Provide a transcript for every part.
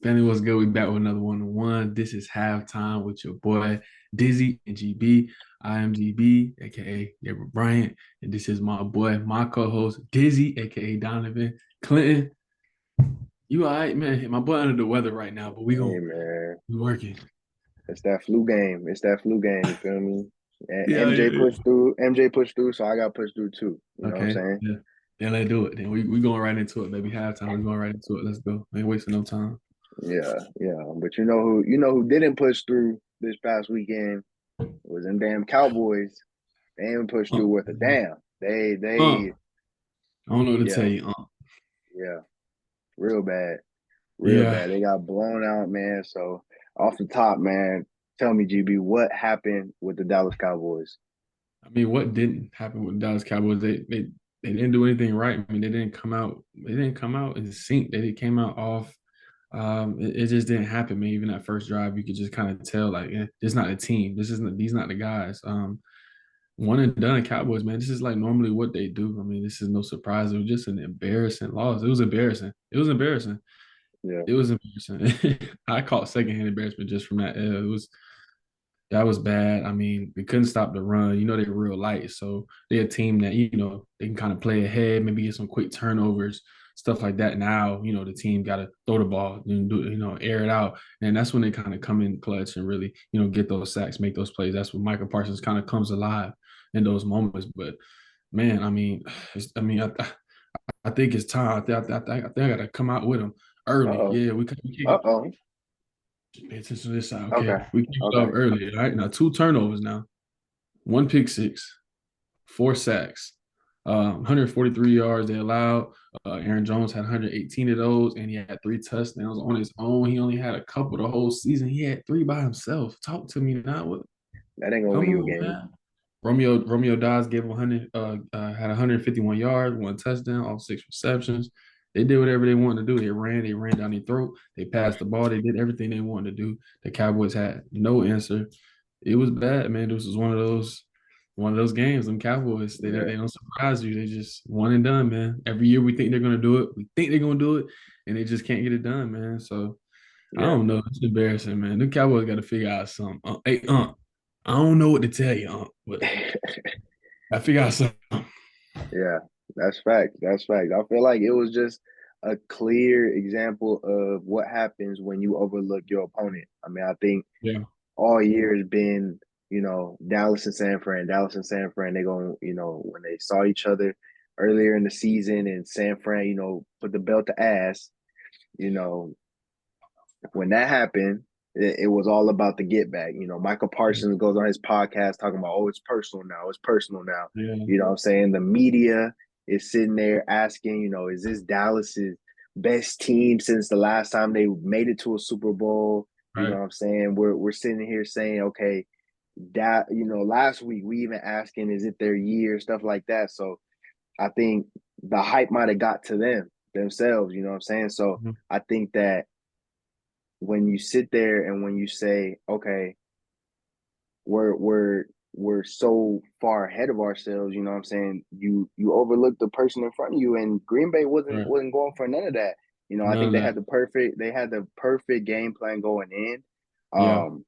Family, what's good? We back with another one-on-one. This is halftime with your boy Dizzy and GB. I am GB, aka Gabriel Bryant, and this is my boy, my co-host Dizzy, aka Donovan Clinton. You all right, man? My boy under the weather right now, but we Hey gonna man, be working. it's that flu game. It's that flu game. You feel me? And Yeah, MJ yeah, pushed through. MJ pushed through, so I got pushed through too. You yeah. know what I'm Okay, saying? yeah. Then let's do it. Then we going right into it, baby. Halftime. We going right into it. Let's go. Ain't wasting no time. Yeah, yeah. But you know who didn't push through this past weekend was them damn Cowboys. They didn't push through with a Man. damn. They I they don't know what to tell yeah, you. yeah. Real bad. Real Yeah. bad. They got blown out, man. So off the top, man, tell me, GB, what happened with the Dallas Cowboys? I mean, what didn't happen with the Dallas Cowboys? They didn't do anything right. I mean, they didn't come out. They didn't come out in sync. They came out off. It just didn't happen, man. Even that first drive, you could just kind of tell, like, this is not the team. This isn't. These not the guys. One and done Cowboys, man. This is like normally what they do. I mean, this is no surprise. It was just an embarrassing loss. It was embarrassing. It was embarrassing. Yeah, It was embarrassing. I caught secondhand embarrassment just from that. It was that was bad. I mean, we couldn't stop the run. You know, they're real light. So they're a team that, they can kind of play ahead, maybe get some quick turnovers, stuff like that. Now, the team got to throw the ball and air it out. And that's when they kind of come in clutch and really, get those sacks, make those plays. That's when Michael Parsons kind of comes alive in those moments. But man, I mean, I think it's time. I think I got to come out with them early. uh-oh. Yeah, we kick it. Uh-oh. Pay attention to this side. Okay. Okay. We kicked it off Okay. early. All right. Now, two turnovers now. One pick six, four sacks, 143 yards they allowed. Aaron Jones had 118 of those, and he had three touchdowns on his own. He only had a couple the whole season. He had three by himself. Talk to me now. What? That ain't gonna Come win you a on, game. man. Romeo Dobbs gave him 100, had 151 yards, one touchdown, all six receptions. They did whatever they wanted to do. They ran down their throat. They passed the ball. They did everything they wanted to do. The Cowboys had no answer. It was bad, man. This was one of those games. Them Cowboys, Yeah. they don't surprise you. They just one and done, man. Every year we think they're gonna do it. We think they're gonna do it, and they just can't get it done, man. So I Yeah. don't know. It's embarrassing, man. The Cowboys got to figure out something. Hey, I don't know what to tell you, but I figure out something. Yeah. That's fact. That's fact. I feel like it was just a clear example of what happens when you overlook your opponent. I mean, I think Yeah, all year has been, Dallas and San Fran. Dallas and San Fran, they going, when they saw each other earlier in the season and San Fran, put the belt to ass, you know, when that happened, it was all about the get back. Michael Parsons goes on his podcast talking about, oh, it's personal now. It's personal now. yeah, You know what I'm saying? The media is sitting there asking, is this Dallas's best team since the last time they made it to a Super Bowl? You know right. what I'm saying? We're sitting here saying, okay, that last week we even asking, is it their year, stuff like that. So I think the hype might have got to themselves, you know what I'm saying? So Mhm. I think that when you sit there and when you say, okay, we're so far ahead of ourselves, you know what I'm saying? You overlook the person in front of you, and Green Bay wasn't Right. wasn't going for none of that. I None think of that. they had the perfect game plan going in. Yeah. Um,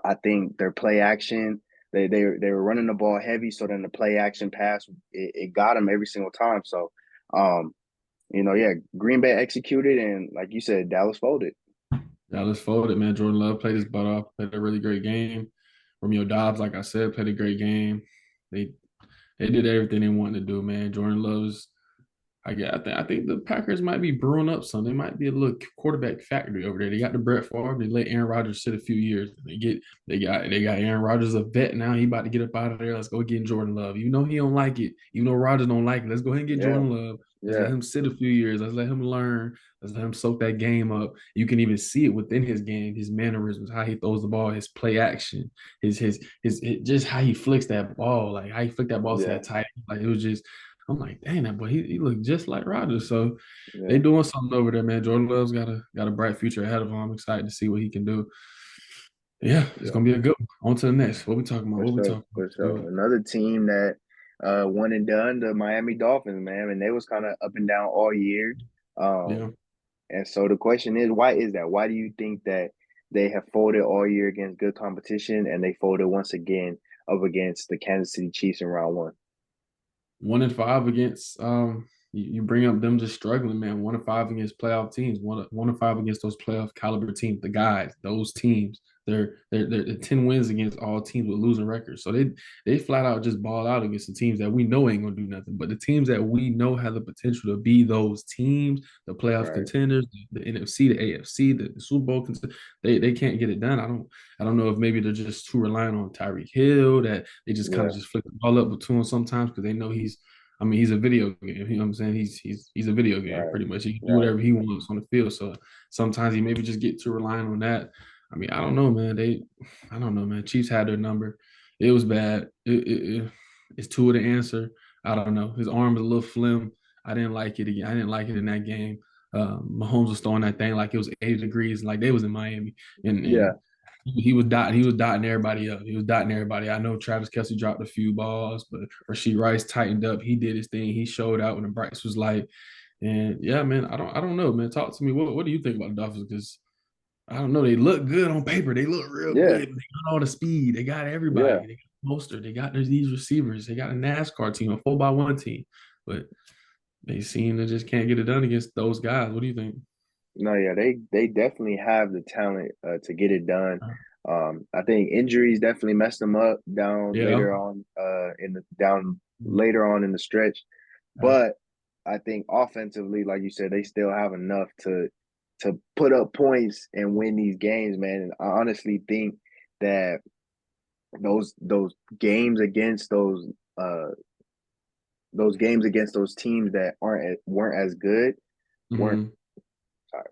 I think their play action, they were running the ball heavy, so then the play action pass it got them every single time. So um, yeah, Green Bay executed, and like you said, Dallas folded. Dallas folded, man. Jordan Love played his butt off, played a really great game. Romeo Dobbs, like I said, played a great game. They they did everything they wanted to do, man. Jordan Love's I think the Packers might be brewing up something. They might be a little quarterback factory over there. They got the Brett Favre. They let Aaron Rodgers sit a few years. They got Aaron Rodgers a vet now. He about to get up out of there. Let's go get Jordan Love. You know he don't like it. You know Rodgers don't like it. Let's go ahead and get Yeah, Jordan Love. Let's let yeah, him sit a few years. Let's let him learn. Let's let him soak that game up. You can even see it within his game, his mannerisms, how he throws the ball, his play action, just how he flicks that ball, like how he flicked that ball to yeah, that tight. Like it was just I'm like, dang, that boy, he looked just like Rodgers. So they yeah. doing something over there, man. Jordan Love's got a bright future ahead of him. I'm excited to see what he can do. Yeah, it's Yeah. gonna be a good one. On to the next. What we talking about? For What we sure, talking about? for Let's do sure. it. Another team that one and done, the Miami Dolphins, man, and they was kind of up and down all year. Um, Yeah, And so the question is, why is that? Why do you think that they have folded all year against good competition and they folded once again up against the Kansas City Chiefs in round one? 1-5 against you bring up them just struggling, man. 1-5 against playoff teams. 1-5 against those playoff caliber teams. The guys, those teams, they're 10 wins against all teams with losing records. So they flat out just ball out against the teams that we know ain't gonna do nothing. But the teams that we know have the potential to be those teams, the playoff Right. contenders, the NFC, the AFC, the Super Bowl they can't get it done. I don't know if maybe they're just too reliant on Tyreek Hill that they just kind of Yeah. just flick the ball up between him sometimes because they know he's a video game. You know what I'm saying? He's a video game Right. pretty much. He can do Right. whatever he wants on the field. So sometimes he maybe just get too reliant on that. I mean, I don't know, man. I don't know, man. Chiefs had their number. It was bad. It's two of the answer. I don't know. His arm was a little slim. I didn't like it again. I didn't like it in that game. Mahomes was throwing that thing like it was 80 degrees, like they was in Miami, and Yeah. he was dotting everybody up. He was dotting everybody. I know Travis Kelce dropped a few balls, but Rasheed Rice tightened up. He did his thing. He showed out when the Brights was light. And yeah, man, I don't know, man. Talk to me. What do you think about the Dolphins? Because I don't know. They look good on paper. They look real Yeah. good. They got all the speed. They got everybody. Yeah. They got Mostert. They got these receivers. They got a NASCAR team, a 4x1 team. But they seem to just can't get it done against those guys. What do you think? No, yeah, they definitely have the talent to get it done. I think injuries definitely messed them up down Yeah. later on in the down later on in the stretch. But I think offensively, like you said, they still have enough to put up points and win these games, man. And I honestly think that those games against those games against those teams that weren't as good weren't Mm-hmm. sorry,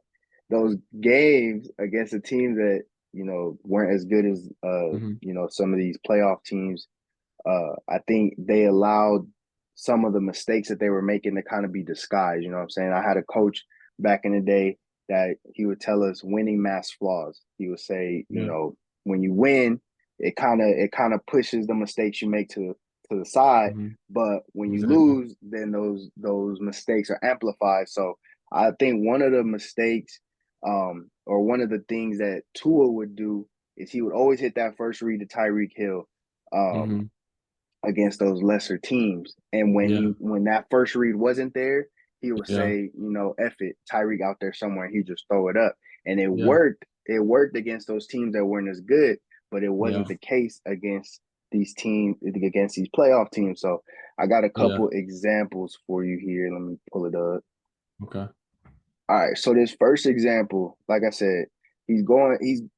those games against the teams that weren't as good as Mm-hmm. some of these playoff teams. I think they allowed some of the mistakes that they were making to kind of be disguised. You know what I'm saying? I had a coach back in the day that he would tell us winning masks flaws. He would say, Yeah. when you win, it kind of pushes the mistakes you make to the side, Mm-hmm. but when you Exactly. lose, then those mistakes are amplified. So I think one of the mistakes, or one of the things that Tua would do is he would always hit that first read to Tyreek Hill. Um, Mm-hmm. against those lesser teams. And Yeah. when that first read wasn't there, he would Yeah. say, F it, Tyreek out there somewhere, and he'd just throw it up. And it Yeah. worked. It worked against those teams that weren't as good, but it Yeah. wasn't the case against these teams, against these playoff teams. So I got a Yeah. couple examples for you here. Let me pull it up. Okay. All right. So this first example, like I said, he's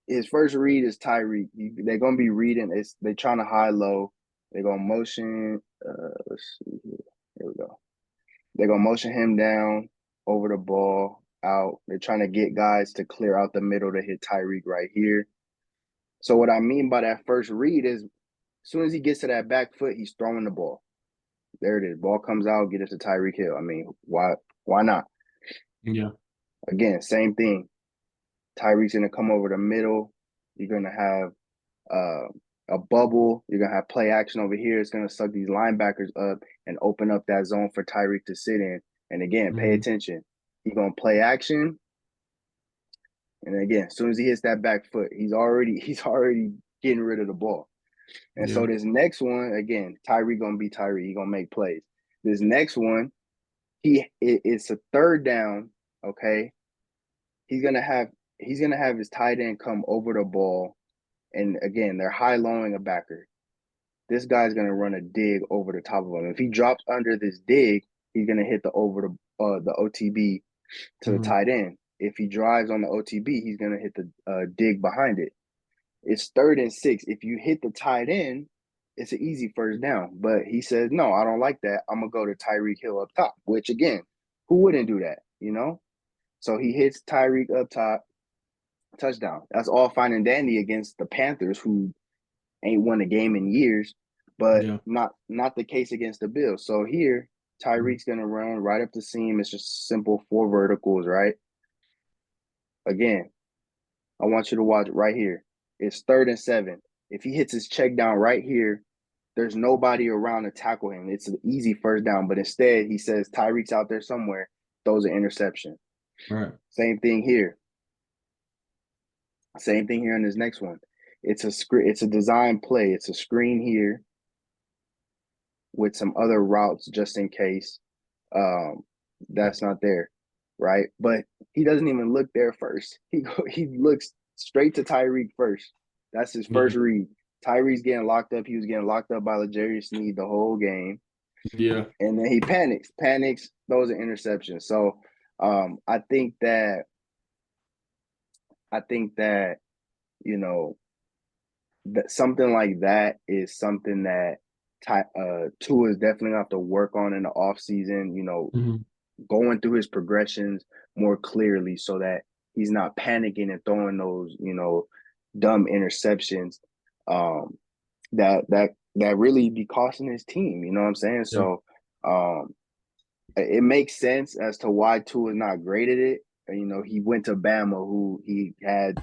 his first read is Tyreek. They're gonna be reading. They're trying to high low. They're gonna motion. Let's see here. Here we go. They're gonna motion him down over the ball out. They're trying to get guys to clear out the middle to hit Tyreek right here. So what I mean by that first read is, as soon as he gets to that back foot, he's throwing the ball. There it is. Ball comes out, get it to Tyreek Hill. I mean, why not? Yeah. Again, same thing. Tyreek's gonna come over the middle. You're gonna have uh, a bubble. You're gonna have play action over here. It's gonna suck these linebackers up and open up that zone for Tyreek to sit in. And again, pay Mm-hmm. attention. He's gonna play action, and again, as soon as he hits that back foot, he's already getting rid of the ball. And Yeah. so this next one, again, Tyreek gonna be Tyreek. He gonna make plays. This next one, it's a third down. Okay, he's gonna have he's gonna have his tight end come over the ball, and again, they're high lowing a backer. This guy's gonna run a dig over the top of him. If he drops under this dig, he's gonna hit the OTB to the Mm-hmm. tight end. If he drives on the OTB, he's gonna hit the dig behind it. It's 3rd and 6. If you hit the tight end, it's an easy first down. But he says, no, I don't like that. I'm gonna go to Tyreek Hill up top. Which again, who wouldn't do that? So he hits Tyreek up top, touchdown. That's all fine and dandy against the Panthers, who ain't won a game in years, but Yeah. not the case against the Bills. So here, Mm-hmm. Tyreek's gonna run right up the seam. It's just simple 4 verticals, right? Again, I want you to watch right here. It's 3rd and 7. If he hits his check down right here, there's nobody around to tackle him. It's an easy first down, but instead he says Tyreek's out there somewhere, throws an interception. Right. Same thing here. Same thing here in this next one. It's a screen. It's a design play. It's a screen here with some other routes just in case um, that's not there, right? But he doesn't even look there first. He looks straight to Tyreek first. That's his Yeah. first read. Tyreek's getting locked up. He was getting locked up by L'Jarius Sneed the whole game, Yeah. and then he panics, throws an interception. So I think that you know that something like that is something that Tua is definitely gonna have to work on in the off season. Hmm. Going through his progressions more clearly so that he's not panicking and throwing those, dumb interceptions um, that really be costing his team. You know what I'm saying? Yeah. So um, it makes sense as to why Tua is not great at it. He went to Bama, who he had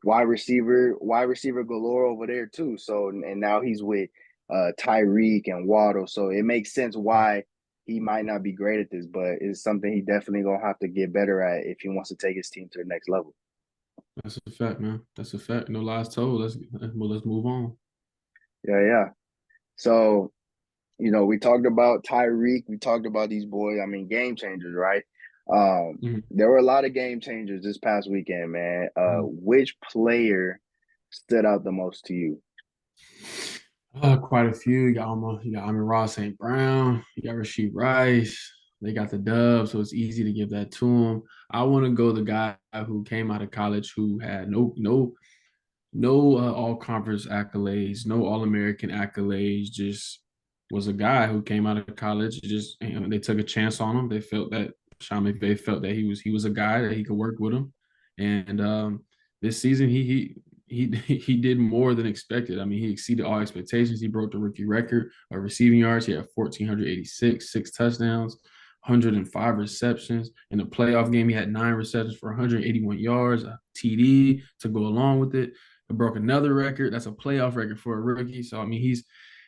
wide receiver galore over there too. So and now he's with Tyreek and Waddle. So it makes sense why he might not be great at this, but it's something he definitely gonna have to get better at if he wants to take his team to the next level. That's a fact, man. That's a fact. No lies told. Let's move on. Yeah, yeah. So we talked about Tyreek. We talked about these boys. I mean, game changers, right? Mhm. There were a lot of game changers this past weekend, man. Mhm. Which player stood out the most to you? Quite a few. You got Amon Ross St. Brown. You got Rasheed Rice. They got the dub, so it's easy to give that to him. I want to go the guy who came out of college who had no all conference accolades, no All American accolades. Just was a guy who came out of college. Just they took a chance on him. They felt that Sean McVay felt that he was a guy that he could work with him. And this season he did more than expected. I mean, he exceeded all expectations. He broke the rookie record of receiving yards. He had 1,486, 6 touchdowns. 105 receptions. In the playoff game, he had 9 receptions for 181 yards, a TD to go along with it. It broke another record. That's a playoff record for a rookie. So I mean,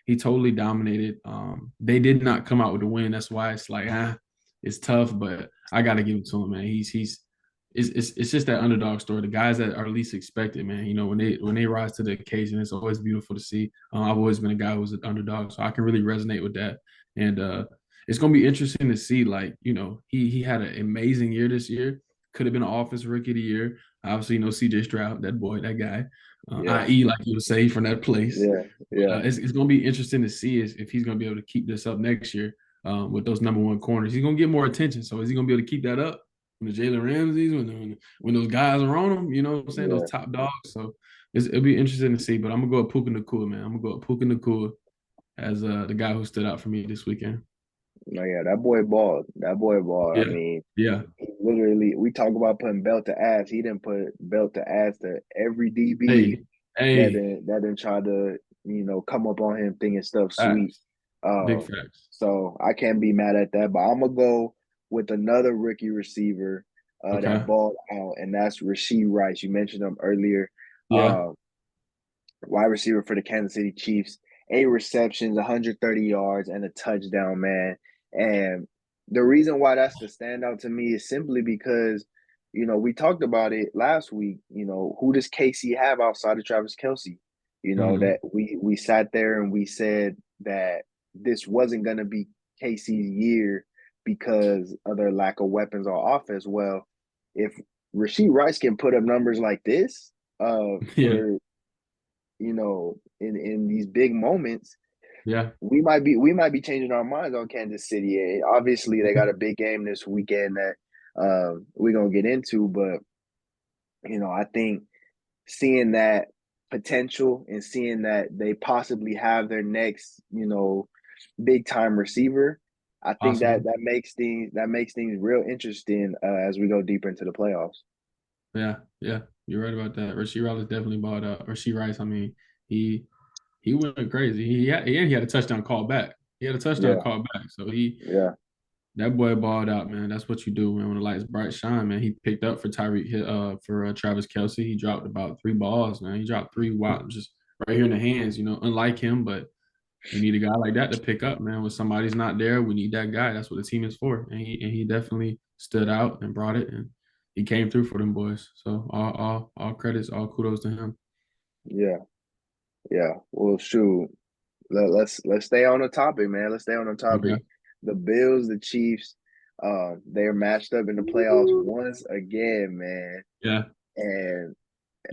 he totally dominated. They did not come out with a win. That's why it's like it's tough, but I got to give it to him, man. He's it's just that underdog story. The guys that are least expected, man. When they rise to the occasion, it's always beautiful to see. I've always been a guy who was an underdog, so I can really resonate with that. And it's gonna be interesting to see. Like he had an amazing year this year. Could have been an Offense Rookie of the Year. Obviously, CJ Stroud, that boy, that guy, Yeah, i.e., like you would say from that place. yeah, yeah, It's going to be interesting to see if he's going to be able to keep this up next year with those number one corners. He's going to get more attention. So is he going to be able to keep that up when the Jalen Ramseys, when those guys are on him? You know what I'm saying? yeah. Those top dogs. So it'll be interesting to see. But I'm gonna go with Puka Nacua, man. I'm gonna go with Puka Nacua as the guy who stood out for me this weekend. No, yeah, that boy balled. That boy balled. I Yeah, mean, yeah. he literally. We talk about putting belt to ass. He didn't put belt to ass to every DB Hey, that hey, didn't try to come up on him thinking stuff sweet. facts, big Um, facts. so I can't be mad at that. But I'm gonna go with another rookie receiver that Okay. balled out, and that's Rasheed Rice. You mentioned him earlier. Yeah. Um, wide receiver for the Kansas City Chiefs, 8 receptions, 130 yards, and a touchdown, man. And the reason why that's the standout to me is simply because, we talked about it last week. Who does KC have outside of Travis Kelsey? Hmm. That we sat there and we said that this wasn't gonna be KC's year because of their lack of weapons on offense. Well, if Rasheed Rice can put up numbers like this, Yeah. for in these big moments, Yeah. we might be changing our minds on Kansas City. Obviously, they got a big game this weekend that we're gonna get into, but I think seeing that potential and seeing that they possibly have their next, big time receiver, I think that Possible. that makes things real interesting as we go deeper into the playoffs. Yeah, yeah, you're right about that. Rasheed Rice definitely bought up. Rasheed Rice, I mean, he he went crazy. He had a touchdown call back. He had a touchdown Yeah, call back. So he yeah, that boy balled out, man. That's what you do, man. When the lights bright shine, man. He picked up for Travis Kelsey. He dropped about 3 balls, man. He dropped 3 just right here in the hands. Unlike him, but We need a guy like that to pick up, man. When somebody's not there, we need that guy. That's what the team is for. And he definitely stood out and brought it, and he came through for them boys. So all credits, all kudos to him. Yeah, yeah. Well, shoot. Let's stay on the topic, man. Let's stay on the topic. Okay. The Bills, the Chiefs, they're matched up in the playoffs once again, man. Yeah, And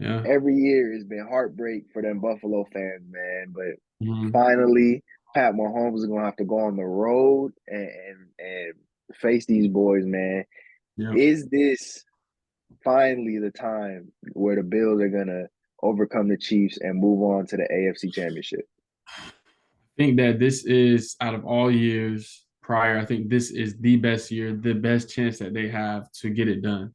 yeah. every year it's been heartbreak for them Buffalo fans, man. But Mhm. finally, Pat Mahomes is gonna have to go on the road and face these boys, man. Yeah. Is this finally the time where the Bills are gonna overcome the Chiefs and move on to the AFC Championship? I think that this is out of all years prior, I think this is the best year, the best chance that they have to get it done,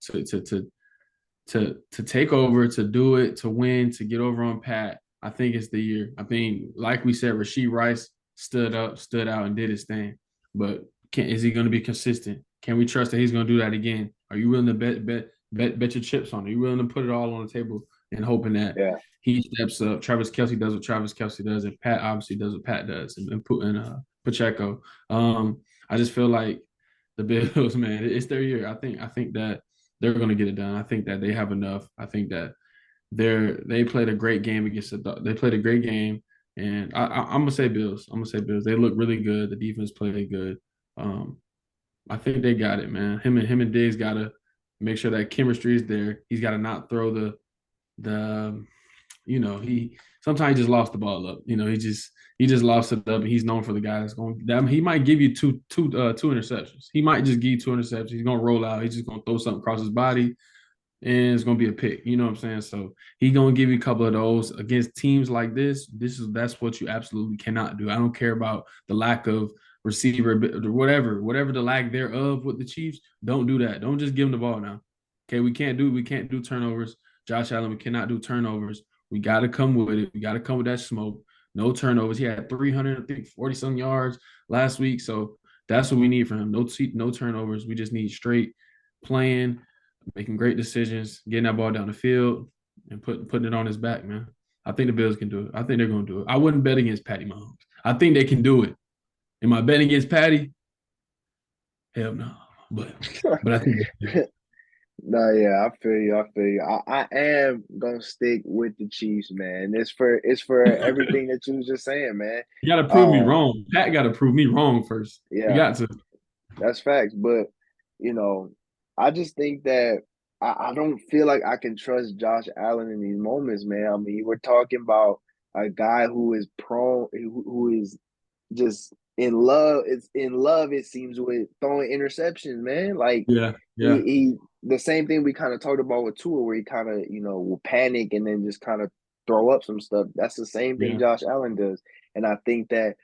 to take over, to do it, to win, to get over on Pat. I think it's the year. I think, like we said, Rasheed Rice stood up, stood out, and did his thing. But is he going to be consistent? Can we trust that he's going to do that again? Are you willing to bet your chips on it? Are you willing to put it all on the table and hoping that Yeah, he steps up? Travis Kelsey does what Travis Kelsey does, and Pat obviously does what Pat does, and put in Pacheco. I just feel like the Bills, man, it's their year. I think that they're going to get it done. I think that they have enough. I think that they played a great game against the. They played a great game, and I'm gonna say Bills. I'm gonna say Bills. They look really good. The defense played good. Um, I think they got it, man. Him and Diggs gotta make sure that chemistry is there. He's got to not throw the he sometimes he just lost the ball up. He just lost it up, and he's known for the guy that's going. He might give you two interceptions. He might just give you two interceptions. He's gonna roll out. He's just gonna throw something across his body, and it's gonna be a pick. You know what I'm saying? So he's gonna give you a couple of those against teams like this. That's what you absolutely cannot do. I don't care about the lack of receiver, whatever the lack thereof with the Chiefs. Don't do that. Don't just give them the ball now. Okay, we can't do turnovers. Josh Allen, we cannot do turnovers. We got to come with it. We got to come with that smoke. No turnovers. He had 300, I think 40 some yards last week. So that's what we need from him. No turnovers. We just need straight playing, making great decisions, getting that ball down the field, and putting it on his back, man. I think the Bills can do it. I think they're going to do it. I wouldn't bet against Patty Mahomes. I think they can do it. Am I betting against Patty? Hell no. But but I think they can. no, yeah, I feel you. I feel you. I am gonna stick with the Chiefs, man. It's for everything that you was just saying, man. You got to prove me Um, wrong. Pat got to prove me wrong first. You yeah, got to. that's facts. But you know, I just think that I don't feel like I can trust Josh Allen in these moments, man. I mean, we're talking about a guy who is prone, who is just in love. It's in love, it seems, with throwing interceptions, man. Like Yeah, yeah, he the same thing we kind of talked about with Tua, where he kind of, will panic and then just kind of throw up some stuff. That's the same thing yeah. Josh Allen does. And I think that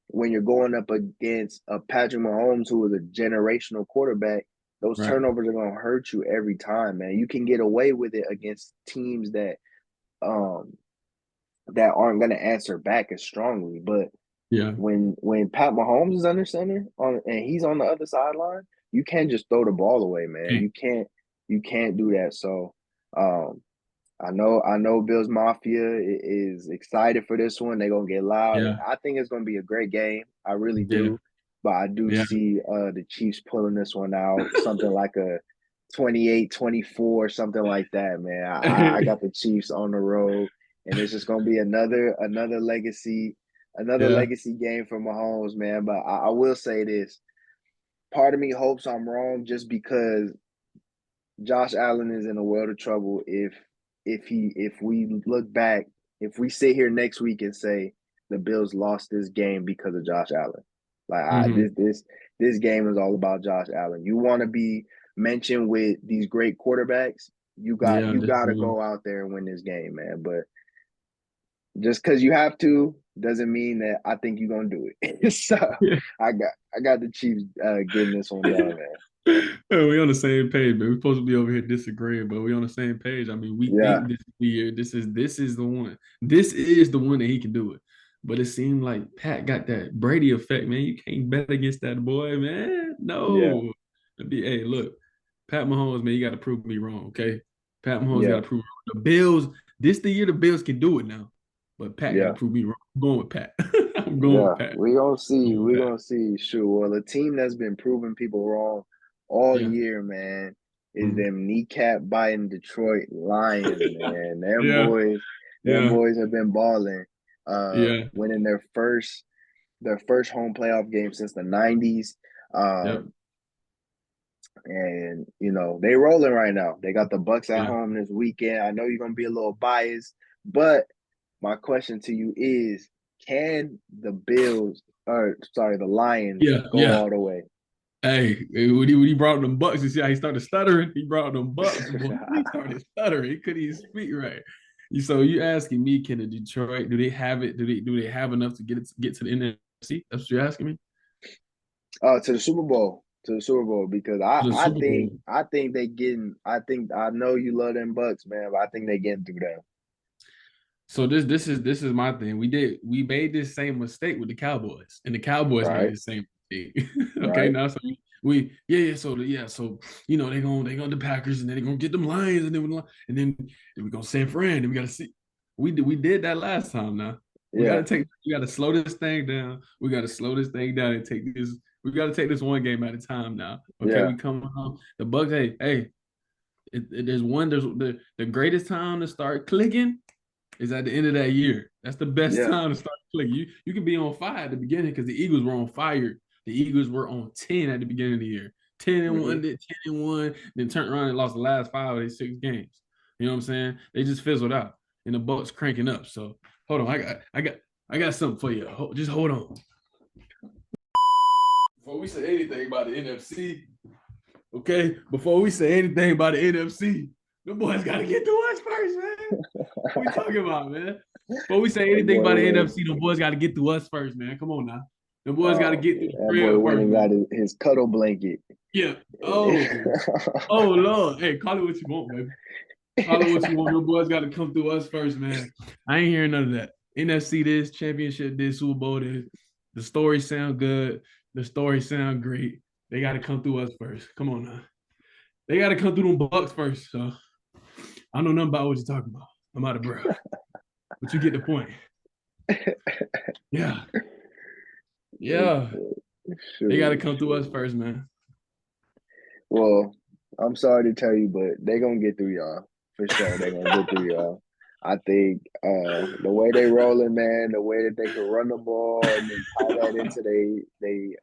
when you're going up against a Patrick Mahomes, who is a generational quarterback, those Right. turnovers are going to hurt you every time, man. You can get away with it against teams um that aren't going to answer back as strongly, but Yeah. when Pat Mahomes is under center and he's on the other sideline, you can't just throw the ball away, man. Okay. You can't do that. So um I know Bills Mafia is excited for this one. They're gonna get loud. Yeah. I think it's gonna be a great game. I really Yeah. do. But I do Yeah. see the Chiefs pulling this one out, something like a 28-24, something like that, man. I got the Chiefs on the road, and it's just gonna be another Yeah. legacy game for Mahomes, man. But I will say this. Part of me hopes I'm wrong just because Josh Allen is in a world of trouble if we look back, if we sit here next week and say the Bills lost this game because of Josh Allen. Like Hmm. this game is all about Josh Allen. You want to be mentioned with these great quarterbacks, you got Yeah. you got to go out there and win this game, man. But just because you have to doesn't mean that I think you're gonna do it. So Yeah. I got the Chiefs getting this one done, man. We on the same page, man. We're supposed to be over here disagreeing, but we on the same page. I mean, we Yeah, think this is the year. This is the one. This is the one that he can do it. But it seemed like Pat got that Brady effect, man. You can't bet against that boy, man. yeah, No. Hey, look, Pat Mahomes, man, you got to prove me wrong, okay? Pat Mahomes got yeah, to prove me wrong. The Bills, this the year the Bills can do it now. But Pat got to yeah. prove me wrong. I'm going with Pat. I'm going Yeah, with Pat. we gonna I'm see. going with We Pat. gonna see. Sure. Well, a team that's been proving people wrong all Yeah. year, man, is Mhm. them kneecap biting Detroit Lions, man. Yeah. Them Yeah. boys have been balling. Yeah. Winning their first home playoff game since the '90s. Yep. And they rolling right now. They got the Bucks at Yeah. home this weekend. I know you're gonna be a little biased, but my question to you is, can the Lions Yeah. go Yeah. all the way? Hey, when he brought them bucks, you see how he started stuttering? He brought them bucks, boy. He started stuttering. He couldn't even speak right. So you asking me, can the Detroit, do they have it? Do they have enough to get to the NFC? That's what you're asking me? To the Super Bowl. To the Super Bowl, because I To the I Super think Bowl. I think they getting I know you love them Bucks, man, but I think they getting through them. So this is my thing. We made this same mistake with the Cowboys, and the Cowboys made Right, the same mistake. Okay, right, now so we yeah so they gonna the Packers, and then they're gonna get them Lions, and then we gonna San Fran, and we gotta see. We did that last time. Now yeah, we gotta slow this thing down. We gotta slow this thing down and take this. We gotta take this one game at a time now. Okay, yeah, we come home. The Bucks. Hey. There's the greatest time to start clicking is at the end of that year. That's the best yeah. time to start clicking. You can be on fire at the beginning because the Eagles were on fire. The Eagles were on 10 at the beginning of the year. 10 and Hmm. 1, then 10 and 1, then turned around and lost the last 5 of their 6 games. You know what I'm saying? They just fizzled out. And the Bucks cranking up. So hold on. I got something for you. Just hold on. Before we say anything about the NFC, okay? Before we say anything about the NFC, the boys gotta get to us first, man. What we talking about, man? Before we say That anything boy about the went. NFC, the boys got to get through us first, man. Come on now. The boys got to Oh, get through the that boy crib went first, and got man. his cuddle blanket. Yeah. Oh, Lord. Hey, call it what you want, baby. Call it what you want. The boys got to come through us first, man. I ain't hearing none of that. NFC this, championship this, Super Bowl this. The stories sound good. The stories sound great. They got to come through us first. Come on now. They got to come through them Bucks first. So I know nothing about what you're talking about. I'm out of breath. But you get the point. Yeah. Yeah. They got to Shoot, come through us shoot. first, man. Well, I'm sorry to tell you, but they gonna get through y'all for sure. They gonna get through y'all. I think the way they rolling, man, the way that they can run the ball and then tie that into they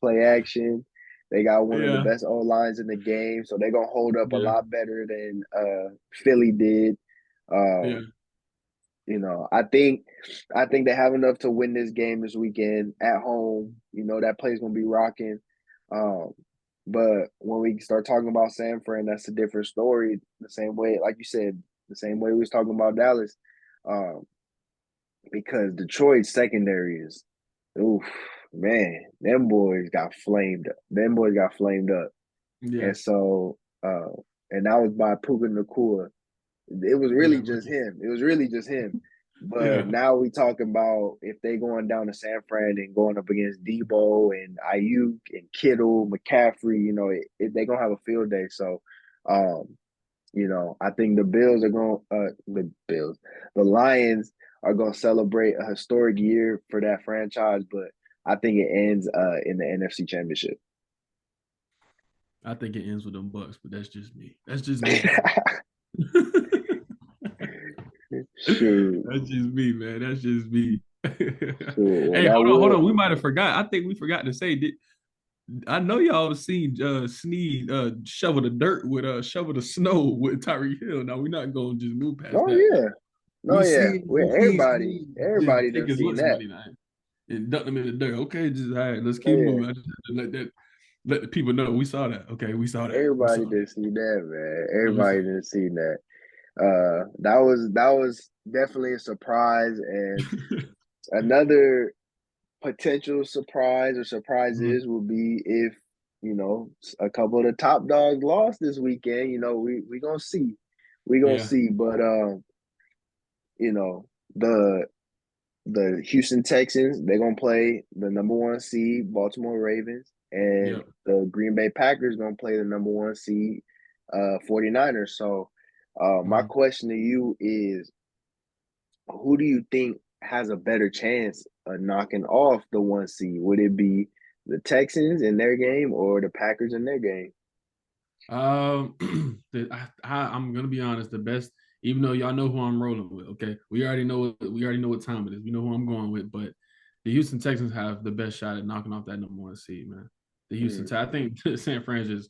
play action. They got one of the Yeah, best O lines in the game, so they're gonna hold up a yeah, lot better than Philly did. yeah, Um, I think they have enough to win this game this weekend at home. That play's gonna be rocking. Um, but when we start talking about San Fran, that's a different story. The same way, like you said, the same way we was talking about Dallas, um, because Detroit's secondary is, oof, man, them boys got flamed up. Them boys got flamed up, yeah, and so, and that was by Puka Nakua. It was yeah, really just him. It was really just him. But yeah, now we talking about if they going down to San Fran and going up against Debo and Ayuk and Kittle, McCaffrey, they gonna have a field day. So, um, I think the Lions are gonna celebrate a historic year for that franchise, but I think it ends in the NFC Championship. I think it ends with them Bucks, but that's just me. That's just me, man. Shoot, That's just me, man. That's just me. shoot. Well, Hey, that hold would. on. We might have forgot. I think we forgot to say. I know y'all have seen Sneed shovel the dirt with shovel the snow with Tyreek Hill. Now we're not gonna just move past Oh that. yeah. No, We yeah. see Well, we see everybody, Sneed just everybody take done his seen lunch that. money now and dump them in the dirt. Okay, just all right, let's Oh keep yeah. moving. I just have to let the people know we saw that. Okay, we saw that. We saw Everybody that. done seen that, man. We saw Everybody done seen that. That was definitely a surprise, and that. another potential surprise or Mhm. surprises would be if a couple of the top dogs lost this weekend. We gonna see, Yeah, but you know the the Houston Texans, they're gonna play the number one seed Baltimore Ravens, and yep. the Green Bay Packers gonna play the number one seed 49ers. So my Mhm. question to you is, who do you think has a better chance of knocking off the 1 seed? Would it be the Texans in their game or the Packers in their game? Um, I'm gonna be honest. The best, even though y'all know who I'm rolling with. Okay, we already know what time it is. We know who I'm going with. But the Houston Texans have the best shot at knocking off that number one seed, man. Mm, I think San Fran is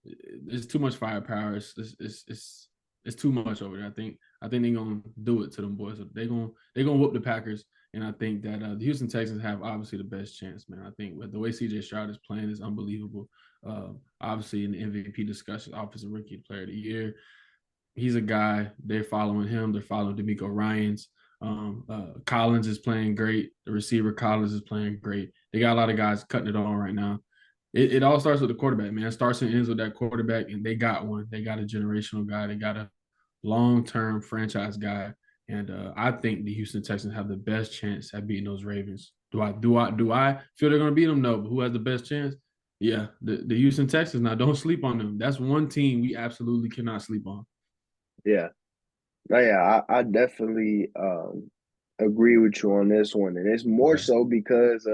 it's too much firepower. It's too much over there. I think they're gonna do it to them boys. They're gonna whoop the Packers, and I think that the Houston Texans have obviously the best chance, man. I think with the way CJ Stroud is playing is unbelievable. Obviously in the MVP discussion, offensive rookie player of the year. He's a guy. They're following him. They're following D'Amico Ryan's. Collins is playing great. The receiver Collins is playing great. They got a lot of guys cutting it on right now. It all starts with the quarterback, man. It starts and ends with that quarterback, and they got one. They got a generational guy. They got a long-term franchise guy, and I think the Houston Texans have the best chance at beating those Ravens. Do I feel they're gonna beat them? No, but who has the best chance? Yeah, the Houston Texans. Now, don't sleep on them. That's one team we absolutely cannot sleep on. yeah. No, yeah, I definitely agree with you on this one. And it's more Okay. so because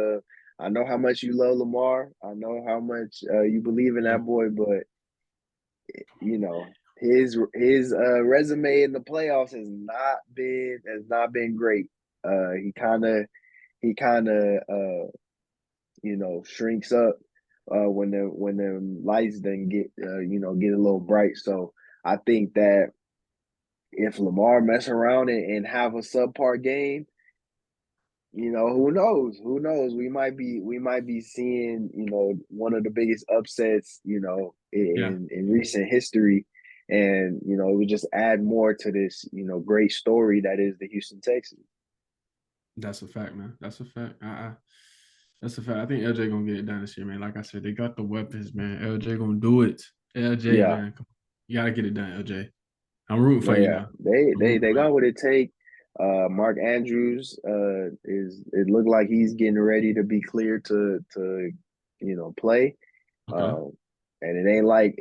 I know how much you love Lamar. I know how much you believe in Yeah. that boy, but you know, his resume in the playoffs has not been great. He kind of shrinks up when the lights then get a little bright. So I think that if Lamar mess around and have a subpar game, who knows? Who knows? We might be seeing, one of the biggest upsets, Yeah. in recent history. And, it would just add more to this, great story that is the Houston Texans. That's a fact, man. That's a fact. That's a fact. I think LJ gonna get it done this year, man. Like I said, they got the weapons, man. LJ gonna do it. LJ, Yeah. man, come on. You gotta get it done, LJ. I'm rooting No, for you yeah. now. They I'm they rooting they for you. got what it take. Mark Andrews is it looked like he's getting ready to be cleared to play. Okay. Um, and it ain't like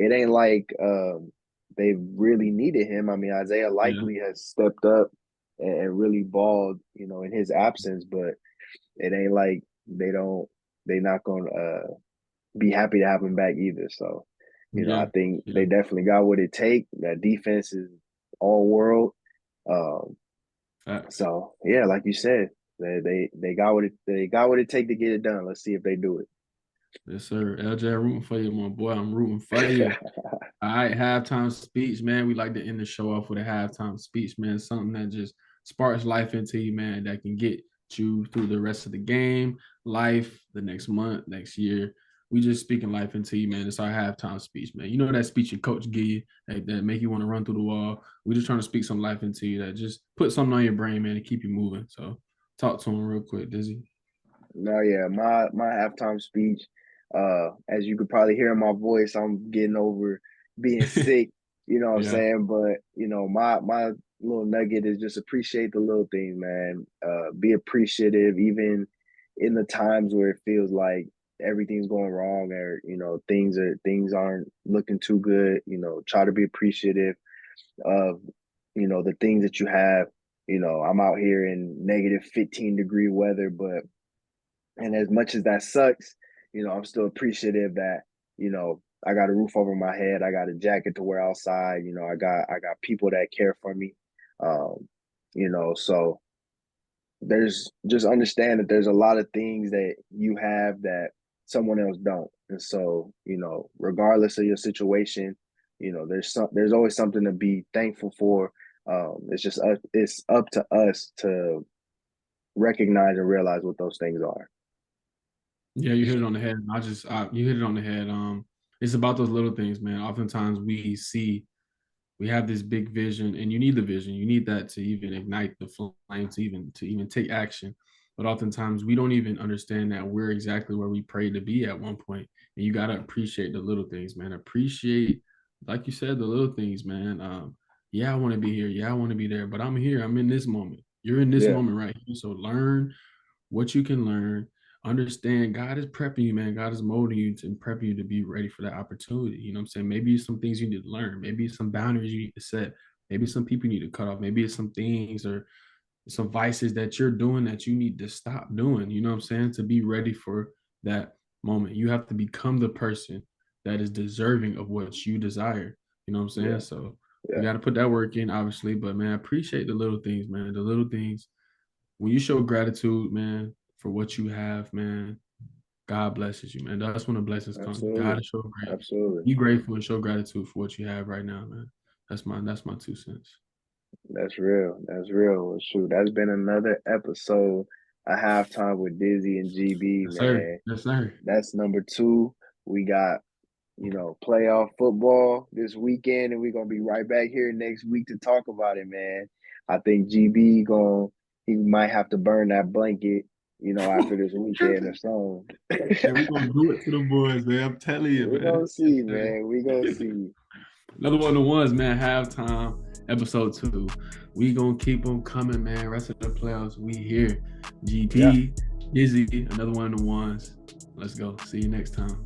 they really needed him. I mean, Isaiah Yeah. likely has stepped up and really balled, in his absence, but it ain't like they're not gonna be happy to have him back either. So, I Yeah. think Yeah. they definitely got what it take. That defense is all world. Um, Facts. so yeah, like you said, they got what it take to get it done. Let's see if they do Yes, sir. LJ, I'm rooting for you, my boy. I'm rooting for it. you. All right, halftime speech, man. We like to end the show off with a halftime speech, man. Something that just sparks life into you, man, that can get you through the rest of the game, life, the next month, next year. We just speaking life into you, man. It's our halftime speech, man. You know that speech your coach give you that make you want to run through the wall. We just trying to speak some life into you that just put something on your brain, man, and keep you moving. So talk to him real quick, Dizzy. No, yeah, my halftime speech. As you could probably hear in my voice, I'm getting over being sick. You know what I'm Yeah, saying? But my little nugget is just appreciate the little things, man. Be appreciative, even in the times where it feels like everything's going wrong, or things aren't looking too good. Try to be appreciative of the things that you have. I'm out here in negative 15-degree weather, but and as much as that sucks, I'm still appreciative that, I got a roof over my head. I got a jacket to wear outside. I got people that care for me. So there's just understand that there's a lot of things that you have that someone else don't. And so, regardless of your situation, there's always something to be thankful for. It's up to us to recognize and realize what those things are. yeah, you hit it on the head. You hit it on the head. It's about those little things, man. Oftentimes we have this big vision, and you need the vision. You need that to even ignite the flame to even take action. But oftentimes we don't even understand that we're exactly where we prayed to be at one point. And you gotta appreciate the little things, man. Appreciate, like you said, the little things, man. Yeah, I want to be here. Yeah, I want to be there. But I'm here. I'm in this moment. You're in this Yeah. moment right here. So learn what you can learn. Understand God is prepping you, man. God is molding you and prepping you to be ready for that opportunity. You know what I'm saying? Maybe it's some things you need to learn. Maybe it's some boundaries you need to set. Maybe some people you need to cut off. Maybe it's some things or some vices that you're doing that you need to stop doing. You know what I'm saying? To be ready for that moment, you have to become the person that is deserving of what you desire. You know what I'm saying? Yeah, So we yeah, got to put that work in, obviously. But man, I appreciate the little things, man. The little things when you show gratitude, man, for what you have, man. God blesses you, man. That's when the blessings come. You absolutely, gotta show absolutely. be grateful and show gratitude for what you have right now, man. That's my 2 cents. That's real. That's real. Well, shoot, that's been another episode of Halftime with Dizzy and GB, Yes, sir. man. Yes, sir. That's number two. We got, playoff football this weekend, and we're gonna be right back here next week to talk about it, man. I think GB going he might have to burn that blanket, after this You weekend or tripping? something. Hey, we gonna do it to the boys, man. I'm telling you, We're man. gonna see, man. We're gonna see. Another one of the ones, man. Halftime, episode 2. We gonna keep them coming, man. Rest of the playoffs, we here. Yeah. GP, Dizzy, another one of the ones. Let's go. See you next time.